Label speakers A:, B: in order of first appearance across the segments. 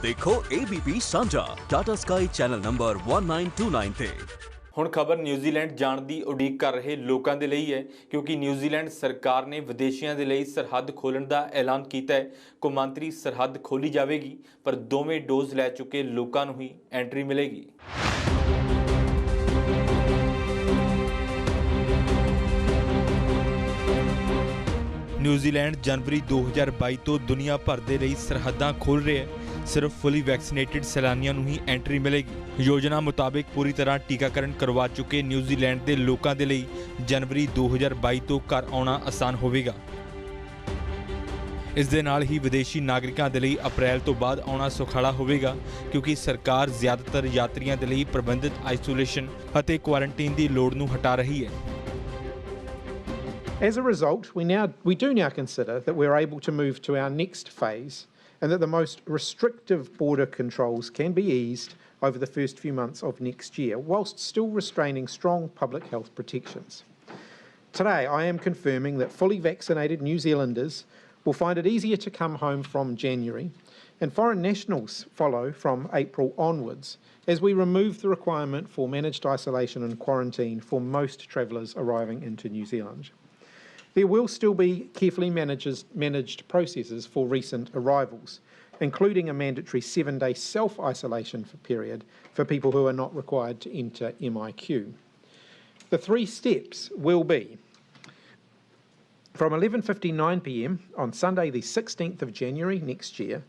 A: देखो ABP सांझा Tata sky channel number 1929 ਤੇ।
B: ਹੁਣ ਖਬਰ ਨਿਊਜ਼ੀਲੈਂਡ ਜਾਣ ਦੀ ਉਡੀਕ ਕਰ ਰਹੇ ਲੋਕਾਂ ਦੇ ਲਈ ਹੈ ਕਿਉਂਕਿ ਨਿਊਜ਼ੀਲੈਂਡ ਸਰਕਾਰ ਨੇ ਵਿਦੇਸ਼ੀਆਂ ਦੇ ਲਈ ਸਰਹੱਦ ਖੋਲ੍ਹਣ ਦਾ ਐਲਾਨ ਕੀਤਾ ਹੈ। ਕੌਮਾਂਤਰੀ ਸਰਹੱਦ ਖੋਲ੍ਹੀ ਜਾਵੇਗੀ ਪਰ ਦੋਵੇਂ ਡੋਜ਼ ਲੈ ਚੁੱਕੇ ਲੋਕਾਂ ਨੂੰ ਹੀ ਐਂਟਰੀ ਮਿਲੇਗੀ। ਨਿਊਜ਼ੀਲੈਂਡ जनवरी 2022 ਤੋਂ ਦੁਨੀਆ ਭਰ ਦੇ ਲਈ ਸਰਹੱਦਾਂ ਖੋਲ੍ਹ ਰਿਹਾ ਹੈ। सिर्फ फुली वैक्सीनेटेड सैलानियों ਨੂੰ ही एंट्री मिलेगी। योजना मुताबिक पूरी तरह टीकाकरण करवा चुके न्यूजीलैंड के लोगों के लिए जनवरी 2022 तो घर आना आसान होगा। इस दे नाल ही विदेशी नागरिकों के लिए अप्रैल तो बाद आना सुखाला होगा क्योंकि सरकार ज़्यादातर यात्रियों के लिए प्रबंधित आइसोलेशन और क्वारंटीन की लोड़ नूं हटा रही है।
C: As a result, we do now consider that we're able to move to our next phase and that the most restrictive border controls can be eased over the first few months of next year, whilst still restraining strong public health protections. Today, I am confirming that fully vaccinated New Zealanders will find it easier to come home from January, and foreign nationals follow from April onwards, as we remove the requirement for managed isolation and quarantine for most travellers arriving into New Zealand. There will still be carefully managed processes for recent arrivals, including a mandatory 7-day self-isolation period for people who are not required to enter MIQ. The 3 steps will be: from 11:59 p.m. on Sunday the 16th of January next year,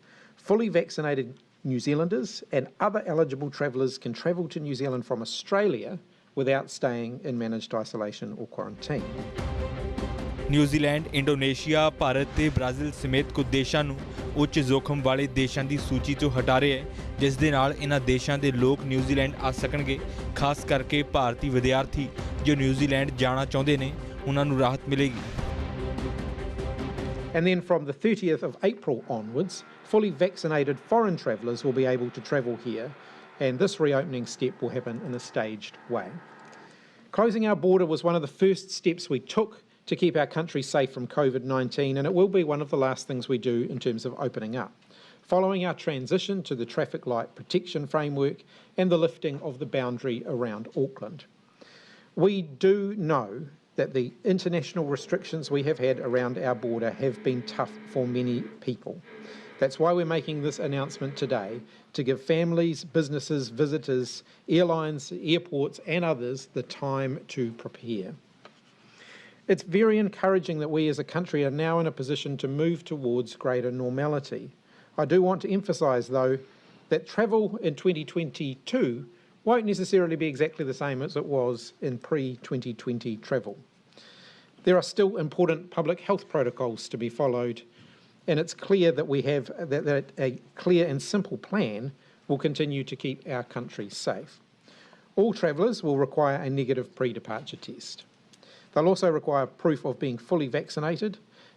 C: fully vaccinated New Zealanders and other eligible travellers can travel to New Zealand from Australia without staying in managed isolation or quarantine.
B: New Zealand Indonesia Bharat ते Brazil समेत कुछ देशों ਨੂੰ ਉੱਚ जोखिम वाले देशों की सूची ਤੋਂ हटा ਰਿਹਾ है जिस दे नाल इन्हां देशों के लोग न्यूजीलैंड आ सकणगे। खास करके भारतीय विद्यार्थी जो न्यूजीलैंड जाना चाहते हैं उन्हां नूं राहत मिलेगी।
C: And then from the 30th of April onwards, fully vaccinated foreign travellers will be able to travel here, and this reopening step will happen in a staged way. Closing our border was one of the first steps we took to keep our country safe from COVID-19, and it will be one of the last things we do in terms of opening up, following our transition to the traffic light protection framework and the lifting of the boundary around Auckland. We do know that the international restrictions we have had around our border have been tough for many people. That's why we're making this announcement today, to give families, businesses, visitors, airlines, airports and others the time to prepare. It's very encouraging that we as a country are now in a position to move towards greater normality. I do want to emphasise, though, that travel in 2022 won't necessarily be exactly the same as it was in pre-2020 travel. There are still important public health protocols to be followed, and it's clear that we have that a clear and simple plan will continue to keep our country safe. All travellers will require a negative pre-departure test. They'll also require proof of being fully vaccinated,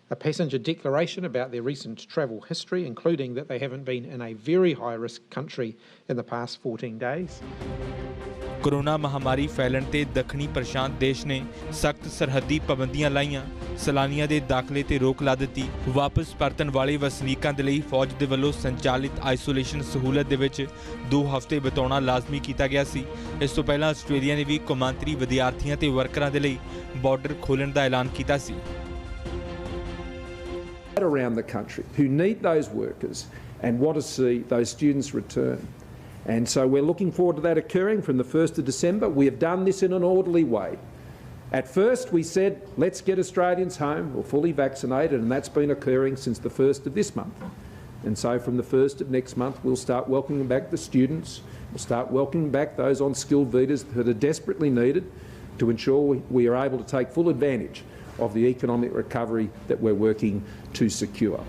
C: a passenger declaration about their recent travel history, including that they haven't been in a very high-risk country in the past 14 days.
B: Corona महामारी फैलण ते दक्षिणी प्रशांत देश ने सख्त सरहदी पाबंदियां लाइयां। सैलानियों के दाखले ते रोक ला दी। वापस परतन वाले वसनीकों के लिए फौज के वलों संचालित आइसोलेशन सहूलत दे विच 2 हफ्ते बिताउणा लाजमी किया गया सी। इस तो पहला आस्ट्रेलिया ने भी कौमांतरी विद्यार्थियों ते वर्करां दे लई बॉर्डर खोलण दा ऐलान कीता सी।
D: Around the country who need those workers and want to see those students return. And so we're looking forward to that occurring from the 1st of December. We have done this in an orderly way. At first we said, let's get Australians home or fully vaccinated, and that's been occurring since the 1st of this month. And so from the 1st of next month, we'll start welcoming back the students, we'll start welcoming back those on skilled visas that are desperately needed to ensure we are able to take full advantage of the economic recovery that we're working to secure.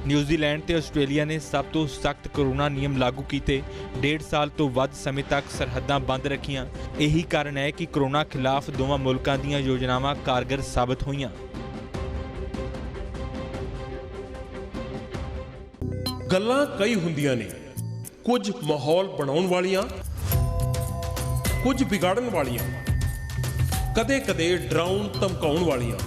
B: New Zealand ते Australia ने सब तो सख्त corona नियम लागू किए। 1.5 साल तो वध समय तक सरहदां बंद रखियां। यही कारण है कि कोरोना खिलाफ दोवां मुल्कां दीयां योजनावां कारगर साबित होईयां।
E: गल्लां कई हुंदियां ने, कुछ माहौल बनाउण वालियां, कुछ बिगाड़न वालियां, कदे-कदे डराउण धमकाउण वालियां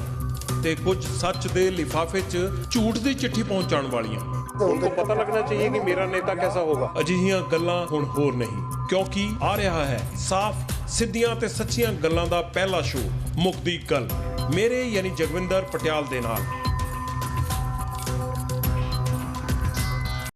E: ते कुछ सच दे लिफाफे 'च झूठ दी चिट्ठी पहुंचाउण वालियां। उनको पता लगना चाहिए कि मेरा नेता कैसा होगा। ਅਜਿਹੀਆਂ ਗੱਲਾਂ ਹੁਣ ਹੋਰ ਨਹੀਂ, ਕਿਉਂਕਿ ਆ ਰਿਹਾ ਹੈ ਸਾਫ਼ ਸਿੱਧੀਆਂ ਤੇ ਸੱਚੀਆਂ ਗੱਲਾਂ ਦਾ ਪਹਿਲਾ ਸ਼ੋਅ ਮੁੱਖ ਦੀ ਗੱਲ, ਮੇਰੇ ਯਾਨੀ ਜਗਵਿੰਦਰ ਪਟਿਆਲ ਦੇ ਨਾਲ।